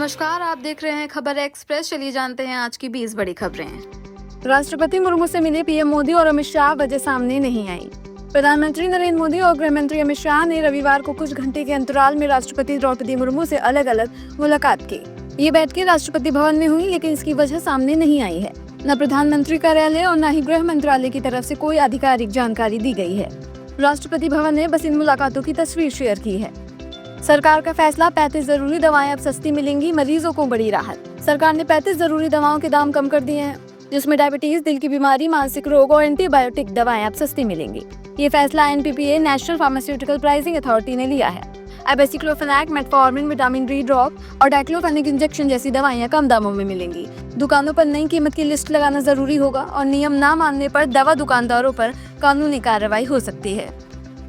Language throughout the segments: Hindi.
नमस्कार, आप देख रहे हैं खबर एक्सप्रेस। चलिए जानते हैं आज की 20 बड़ी खबरें। राष्ट्रपति मुर्मू से मिले पीएम मोदी और अमित शाह, वजह सामने नहीं आई। प्रधानमंत्री नरेंद्र मोदी और गृह मंत्री अमित शाह ने रविवार को कुछ घंटे के अंतराल में राष्ट्रपति द्रौपदी मुर्मू से अलग अलग मुलाकात की। ये बैठकें राष्ट्रपति भवन में हुई, लेकिन इसकी वजह सामने नहीं आई है। न प्रधानमंत्री कार्यालय और न ही गृह मंत्रालय की तरफ से कोई आधिकारिक जानकारी दी गई है। राष्ट्रपति भवन ने बस इन मुलाकातों की तस्वीर शेयर की है। सरकार का फैसला, 35 जरूरी दवाएं अब सस्ती मिलेंगी, मरीजों को बड़ी राहत। सरकार ने 35 जरूरी दवाओं के दाम कम कर दिए हैं, जिसमें डायबिटीज, दिल की बीमारी, मानसिक रोग और एंटीबायोटिक दवाएं अब सस्ती मिलेंगी। ये फैसला NPPA, national pharmaceutical pricing authority ने लिया है। अब aceclofenac, metformin, vitamin D drop और डाइक्लोफेनिक इंजेक्शन जैसी दवाइयां कम दामों में मिलेंगी। दुकानों पर नई कीमत की लिस्ट लगाना जरूरी होगा और नियम न मानने पर दवा दुकानदारों पर कानूनी कार्रवाई हो सकती है।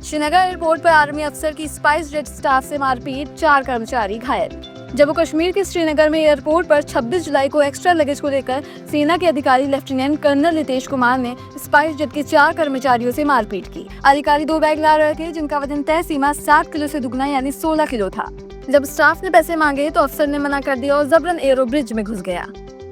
श्रीनगर एयरपोर्ट पर आर्मी अफसर की स्पाइस जेट स्टाफ से मारपीट, 4 कर्मचारी घायल। जम्मू कश्मीर के श्रीनगर में एयरपोर्ट पर 26 जुलाई को एक्स्ट्रा लगेज को लेकर सेना के अधिकारी लेफ्टिनेंट कर्नल नितेश कुमार ने स्पाइस जेट के 4 कर्मचारियों से मारपीट की। अधिकारी 2 बैग ला रहे थे, जिनका वजन तय सीमा 7 किलो से दुगना यानी 16 किलो था। जब स्टाफ ने पैसे मांगे तो अफसर ने मना कर दिया और जबरन एरो ब्रिज में घुस गया।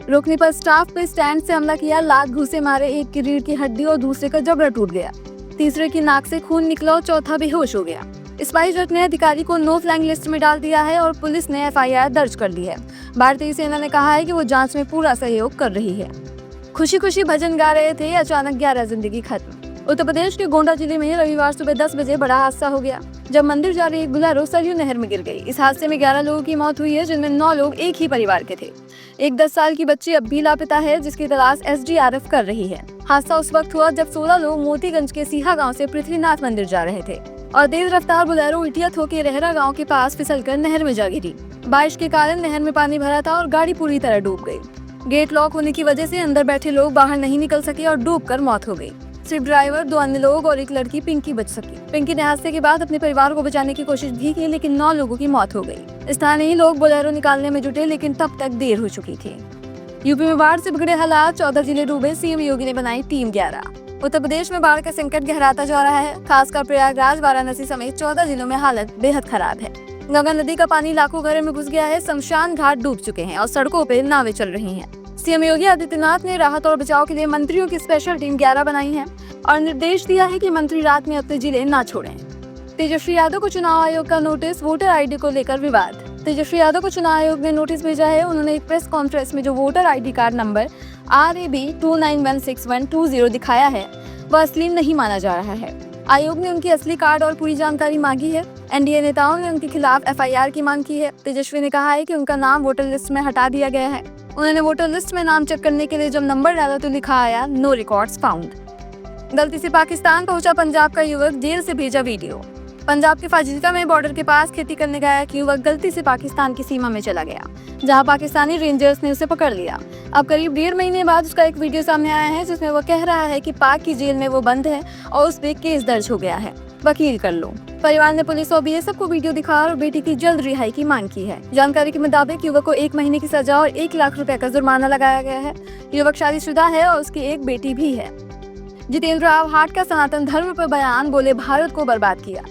रोकने पर स्टाफ पे स्टैंड से हमला किया, लात घूंसे मारे, एक की रीढ़ की हड्डी और दूसरे का जबड़ा टूट गया। तीसरे की नाक से खून निकला और चौथा बेहोश हो गया। स्पाइस जेट ने अधिकारी को नो फ्लाइंग लिस्ट में डाल दिया है और पुलिस ने एफआईआर दर्ज कर ली है। भारतीय सेना ने कहा है कि वो जांच में पूरा सहयोग कर रही है। खुशी खुशी भजन गा रहे थे, अचानक 11 जिंदगी खत्म। उत्तर प्रदेश के गोंडा जिले में रविवार सुबह 10 बजे बड़ा हादसा हो गया, जब मंदिर जा रही एक बुलेरो सरयू नहर में गिर गई। इस हादसे में 11 लोगों की मौत हुई है, जिनमें 9 लोग एक ही परिवार के थे। एक 10 साल की बच्ची अब भी लापता है, जिसकी तलाश एसडीआरएफ कर रही है। हादसा उस वक्त हुआ जब 16 लोग मोतीगंज के सीहा गांव से पृथ्वीनाथ मंदिर जा रहे थे और तेज रफ्तार बुलेरो इटियत होकर रेहरा गांव के पास फिसलकर नहर में जा गिरी। बारिश के कारण नहर में पानी भरा था और गाड़ी पूरी तरह डूब गई। गेट लॉक होने की वजह से अंदर बैठे लोग बाहर नहीं निकल सके और डूबकर मौत हो गई। सिर्फ ड्राइवर, 2 अन्य लोग और एक लड़की पिंकी बच सकी। पिंकी ने हादसे के बाद अपने परिवार को बचाने की कोशिश भी की, लेकिन 9 लोगों की मौत हो गई। स्थानीय लोग बोलेरो निकालने में जुटे, लेकिन तब तक देर हो चुकी थी। यूपी में बाढ़ से बिगड़े हालात, 14 जिले डूबे, सीएम योगी ने बनाई टीम 11। उत्तर प्रदेश में बाढ़ का संकट गहराता जा रहा है। खासकर प्रयागराज, वाराणसी समेत 14 जिलों में हालत बेहद खराब है। गंगा नदी का पानी लाखों घरों में घुस गया है, शमशान घाट डूब चुके हैं और सड़कों पर नावें चल रही हैं। सीएम योगी आदित्यनाथ ने राहत और बचाव के लिए मंत्रियों की स्पेशल टीम 11 बनाई है और निर्देश दिया है कि मंत्री रात में अपने जिले न छोड़ें। तेजस्वी यादव को चुनाव आयोग का नोटिस, वोटर आईडी को लेकर विवाद। तेजस्वी यादव को चुनाव आयोग ने नोटिस भेजा है। उन्होंने एक प्रेस कॉन्फ्रेंस में जो voter ID card number RAB 29162120 दिखाया है, वह असली नहीं माना जा रहा है। आयोग ने उनकी असली कार्ड और पूरी जानकारी मांगी है। एनडीए नेताओं ने उनके खिलाफ एफआईआर की मांग की है। तेजस्वी ने कहा है कि उनका नाम वोटर लिस्ट में हटा दिया गया है। उन्होंने वोटर लिस्ट में नाम चेक करने के लिए जब नंबर डाला तो लिखा आया नो रिकॉर्ड्स फाउंड। गलती से पाकिस्तान पहुंचा पंजाब का युवक, जेल से भेजा वीडियो। पंजाब के फाजिल्का में बॉर्डर के पास खेती करने गया एक युवक गलती से पाकिस्तान की सीमा में चला गया, जहां पाकिस्तानी रेंजर्स ने उसे पकड़ लिया। अब करीब 1.5 महीने बाद उसका एक वीडियो सामने आया है, जिसमें वो कह रहा है कि पाक की जेल में वो बंद है और उस पर केस दर्ज हो गया है, वकील कर लो। परिवार ने पुलिस और बीएसएफ को वीडियो दिखा और बेटी की जल्द रिहाई की मांग की है। जानकारी के मुताबिक युवक को 1 महीने की सजा और 1 लाख रुपए का जुर्माना लगाया गया है। युवक शादीशुदा है और उसकी एक बेटी भी है। जितेंद्र आव्हाड का सनातन धर्म पर बयान, बोले भारत को बर्बाद किया।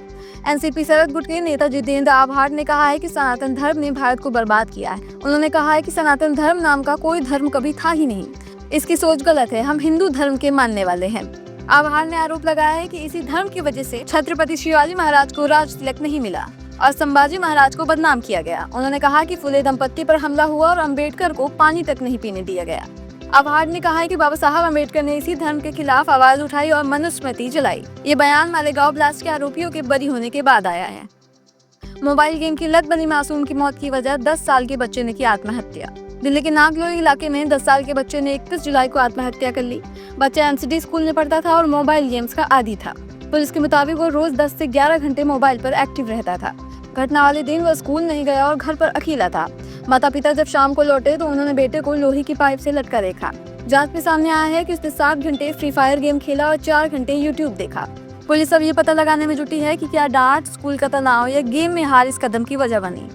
एनसीपी शरद गुट के नेता जितेंद्र आव्हाड ने कहा है कि सनातन धर्म ने भारत को बर्बाद किया है। उन्होंने कहा है कि सनातन धर्म नाम का कोई धर्म कभी था ही नहीं। इसकी सोच गलत है, हम हिंदू धर्म के मानने वाले हैं। आव्हाड ने आरोप लगाया है कि इसी धर्म की वजह से छत्रपति शिवाजी महाराज को राज तिलक नहीं मिला और संभाजी महाराज को बदनाम किया गया। उन्होंने कहा कि फुले दंपत्ति पर हमला हुआ और अम्बेडकर को पानी तक नहीं पीने दिया गया। आव्हाड ने कहा है कि बाबा साहब अम्बेडकर ने इसी धर्म के खिलाफ आवाज उठाई और मनुस्मृति जलाई। ये बयान मालेगांव ब्लास्ट के आरोपियों के बरी होने के बाद आया है। मोबाइल गेम की लत बनी मासूम की मौत की वजह, 10 साल के बच्चे ने की आत्महत्या। दिल्ली के नागलोई इलाके में 10 साल के बच्चे ने 31 जुलाई को आत्महत्या कर ली। बच्चा एमसीडी स्कूल में पढ़ता था और मोबाइल गेम्स का आदी था। पुलिस के मुताबिक वो रोज 10 से 11 घंटे मोबाइल पर एक्टिव रहता था। घटना वाले दिन वह स्कूल नहीं गया और घर पर अकेला था। माता पिता जब शाम को लौटे तो उन्होंने बेटे को लोहे की पाइप से लटका देखा। जांच में सामने आया है कि उसने 7 घंटे फ्री फायर गेम खेला और 4 घंटे यूट्यूब देखा। पुलिस अब ये पता लगाने में जुटी है कि क्या डांट, स्कूल का तनाव या गेम में हार इस कदम की वजह बनी।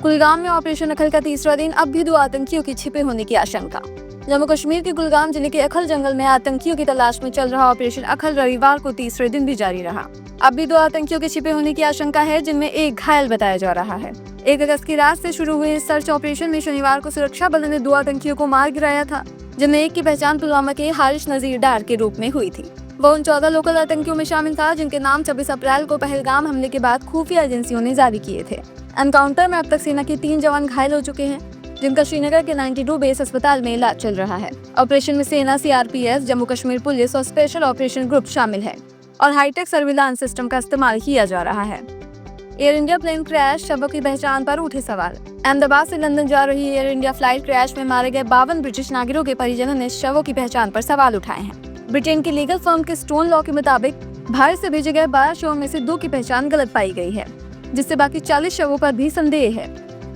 कुलगाम में ऑपरेशन अखल का तीसरा दिन, अब भी 2 आतंकियों के छिपे होने की आशंका। जम्मू कश्मीर के कुलगाम जिले के अखल जंगल में आतंकियों की तलाश में चल रहा ऑपरेशन अखल रविवार को तीसरे दिन भी जारी रहा। अब भी 2 आतंकियों के छिपे होने की आशंका है, जिनमें एक घायल बताया जा रहा है। 1 अगस्त की रात से शुरू हुए इस सर्च ऑपरेशन में शनिवार को सुरक्षा बलों ने 2 आतंकियों को मार गिराया था, जिनमें एक की पहचान पुलवामा के हारिश नजीर डार के रूप में हुई थी। वो उन 14 लोकल आतंकियों में शामिल था जिनके नाम 26 अप्रैल को पहलगाम हमले के बाद खुफिया एजेंसियों ने जारी किए थे। एनकाउंटर में अब तक सेना के 3 जवान घायल हो चुके हैं, जिनका श्रीनगर के 92 बेस अस्पताल में इलाज चल रहा है। ऑपरेशन में सेना, सीआरपीएफ, जम्मू कश्मीर पुलिस और स्पेशल ऑपरेशन ग्रुप शामिल है और हाईटेक सर्विलांस सिस्टम का इस्तेमाल किया जा रहा है। एयर इंडिया प्लेन क्रैश, शवों की पहचान पर उठे सवाल। अहमदाबाद से लंदन जा रही एयर इंडिया फ्लाइट क्रैश में मारे गए 52 ब्रिटिश नागरिकों के परिजनों ने शवों की पहचान पर सवाल उठाए हैं। ब्रिटेन की लीगल फर्म के स्टोन लॉ के मुताबिक भारत से भेजे गए 12 शवों में से 2 की पहचान गलत पाई गई है, जिससे बाकी 40 शवों पर भी संदेह है।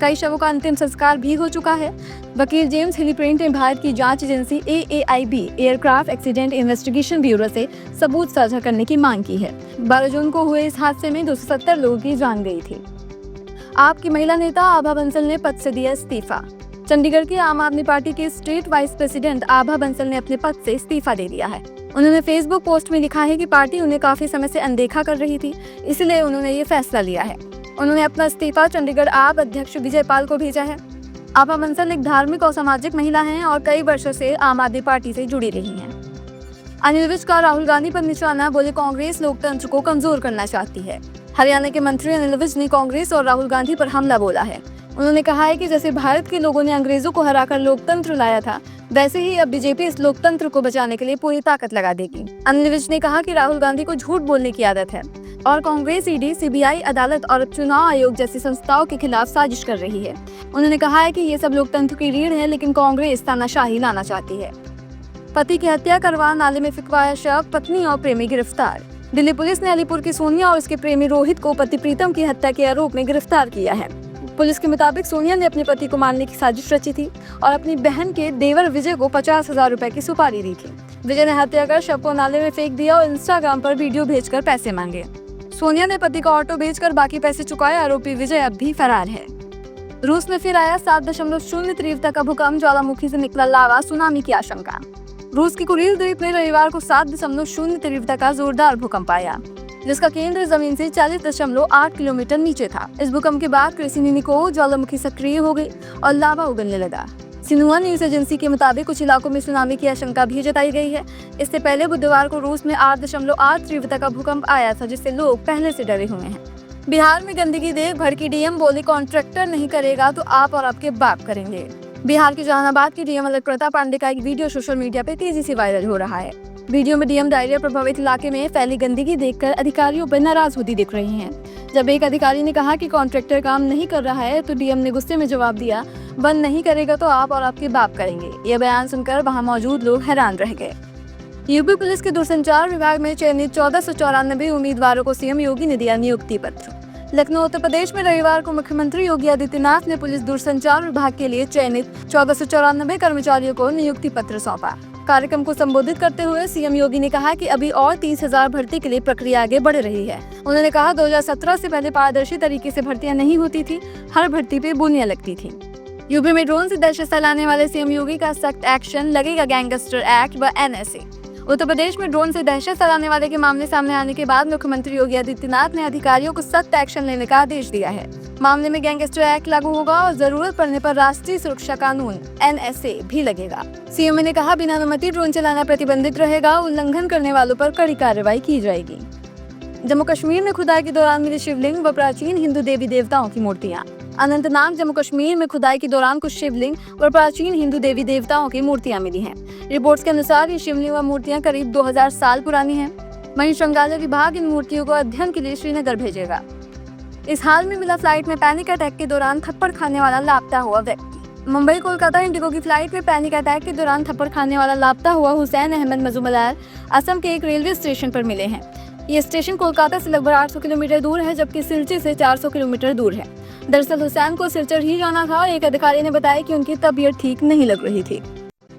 कई शवों का अंतिम संस्कार भी हो चुका है। वकील जेम्स हिलीप्रेंट ने भारत की जांच agency AAIB aircraft accident investigation bureau से सबूत साझा करने की मांग की है। 12 जून को हुए इस हादसे में 270 लोगों की जान गई थी। आप की महिला नेता आभा बंसल ने पद से दिया इस्तीफा। चंडीगढ़ की आम आदमी पार्टी के स्टेट वाइस प्रेसिडेंट आभा बंसल ने अपने पद से इस्तीफा दे दिया है। उन्होंने फेसबुक पोस्ट में लिखा है कि पार्टी उन्हें काफी समय से अनदेखा कर रही थी, इसलिए उन्होंने ये फैसला लिया है। उन्होंने अपना इस्तीफा चंडीगढ़ आप अध्यक्ष विजय पाल को भेजा है। आभा बंसल एक धार्मिक और सामाजिक महिला हैं और कई वर्षों से आम आदमी पार्टी से जुड़ी रही हैं। अनिल विज का राहुल गांधी पर निशाना, बोले कांग्रेस लोकतंत्र को कमजोर करना चाहती है। हरियाणा के मंत्री अनिल विज ने कांग्रेस और राहुल गांधी पर हमला बोला है। उन्होंने कहा है कि जैसे भारत के लोगों ने अंग्रेजों को हराकर लोकतंत्र लाया था, वैसे ही अब बीजेपी इस लोकतंत्र को बचाने के लिए पूरी ताकत लगा देगी। अनिल विज ने कहा कि राहुल गांधी को झूठ बोलने की आदत है और कांग्रेस ईडी, सीबीआई, अदालत और चुनाव आयोग जैसी संस्थाओं के खिलाफ साजिश कर रही है। उन्होंने कहा है कि ये सब लोकतंत्र की रीढ़ है, लेकिन कांग्रेस तानाशाही लाना चाहती है। पति की हत्या करवा नाले में फिकवाया शव, पत्नी और प्रेमी गिरफ्तार। दिल्ली पुलिस ने अलीपुर की सोनिया और उसके प्रेमी रोहित को पति प्रीतम की हत्या के आरोप में गिरफ्तार किया है। पुलिस के मुताबिक सोनिया ने अपने पति को मारने की साजिश रची थी और अपनी बहन के देवर विजय को 50,000 रुपए की सुपारी दी थी। विजय ने हत्या कर शव को नाले में फेंक दिया और इंस्टाग्राम पर वीडियो भेजकर पैसे मांगे। सोनिया ने पति का ऑटो बेचकर बाकी पैसे चुकाए। आरोपी विजय अब भी फरार है। रूस में फिर आया 7.0 तीव्रता का भूकंप, ज्वालामुखी से निकला लावा, सुनामी की आशंका। रूस की कुरिल द्वीप में रविवार को 7.0 तीव्रता का जोरदार भूकंप आया, जिसका केंद्र जमीन से 40.8 किलोमीटर नीचे था। इस भूकंप के बाद क्रेसिनिको ज्वालामुखी सक्रिय हो गई और लावा उगलने लगा। सिन्हुआ न्यूज एजेंसी के मुताबिक कुछ इलाकों में सुनामी की आशंका भी जताई गई है। इससे पहले बुधवार को रूस में 8.8 तीव्रता का भूकंप आया था, जिससे लोग पहले से डरे हुए हैं। बिहार में गंदगी देख भड़की डीएम, बोले कॉन्ट्रैक्टर नहीं करेगा तो आप और आपके बाप करेंगे। बिहार के जहानाबाद की डीएम अलकप्रता पांडे का एक वीडियो सोशल मीडिया पे तेजी से वायरल हो रहा है। वीडियो में डीएम डायरिया प्रभावित इलाके में फैली गंदगी देखकर अधिकारियों पर नाराज होती दिख रही हैं। जब एक अधिकारी ने कहा कि कॉन्ट्रैक्टर काम नहीं कर रहा है, तो डीएम ने गुस्से में जवाब दिया, बंद नहीं करेगा तो आप और आपके बाप करेंगे। यह बयान सुनकर वहां मौजूद लोग हैरान रह गए। यूपी पुलिस के दूरसंचार विभाग में चयनित 1494 उम्मीदवारों को सीएम योगी ने दिया नियुक्ति पत्र। लखनऊ, उत्तर प्रदेश में रविवार को मुख्यमंत्री योगी आदित्यनाथ ने पुलिस दूरसंचार विभाग के लिए चयनित 1494 कर्मचारियों को नियुक्ति पत्र सौंपा। कार्यक्रम को संबोधित करते हुए सीएम योगी ने कहा कि अभी और 30,000 भर्ती के लिए प्रक्रिया आगे बढ़ रही है। उन्होंने कहा 2017 से पहले पारदर्शी तरीके से भर्तियां नहीं होती थी, हर भर्ती पे बोलियां लगती थी। यूपी में ड्रोन से दहशत फैलाने वाले सीएम योगी का सख्त एक्शन, लगेगा गैंगस्टर एक्ट व NSA। उत्तर प्रदेश में ड्रोन से दहशत फैलाने वाले के मामले सामने आने के बाद मुख्यमंत्री योगी आदित्यनाथ ने अधिकारियों को सख्त एक्शन लेने का आदेश दिया है। मामले में गैंगस्टर एक्ट लागू होगा और जरूरत पड़ने पर राष्ट्रीय सुरक्षा कानून NSA भी लगेगा। सीएम ने कहा, बिना अनुमति ड्रोन चलाना प्रतिबंधित रहेगा, उल्लंघन करने वालों पर कड़ी कार्रवाई की जाएगी। जम्मू कश्मीर में खुदाई के दौरान मिले शिवलिंग व प्राचीन हिंदू देवी देवताओं की मूर्तियां। अनंतनाग, जम्मू कश्मीर में खुदाई के दौरान कुछ शिवलिंग व प्राचीन हिंदू देवी देवताओं की मूर्तियां मिली हैं। रिपोर्ट्स के अनुसार ये शिवलिंग व मूर्तियां करीब 2000 साल पुरानी हैं। वहीं श्रृंगार विभाग इन मूर्तियों को अध्ययन के लिए श्रीनगर भेजेगा। इस हाल में मिला फ्लाइट में पैनिक अटैक के दौरान थप्पड़ खाने वाला लापता हुआ व्यक्ति। मुंबई कोलकाता इंडिगो की फ्लाइट में पैनिक अटैक के दौरान थप्पड़ खाने वाला लापता हुआ हुसैन अहमद मजूमदार असम के एक रेलवे स्टेशन पर मिले हैं। ये स्टेशन कोलकाता से लगभग 800 किलोमीटर दूर है, जबकि सिलचर से 400 किलोमीटर दूर है। दरअसल हुसैन को सिलचर ही जाना था। एक अधिकारी ने बताया कि उनकी तबीयत ठीक नहीं लग रही थी।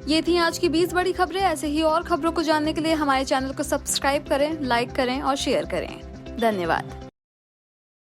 ये थी आज की 20 बड़ी खबरें। ऐसे ही और खबरों को जानने के लिए हमारे चैनल को सब्सक्राइब करें, लाइक करें और शेयर करें। धन्यवाद।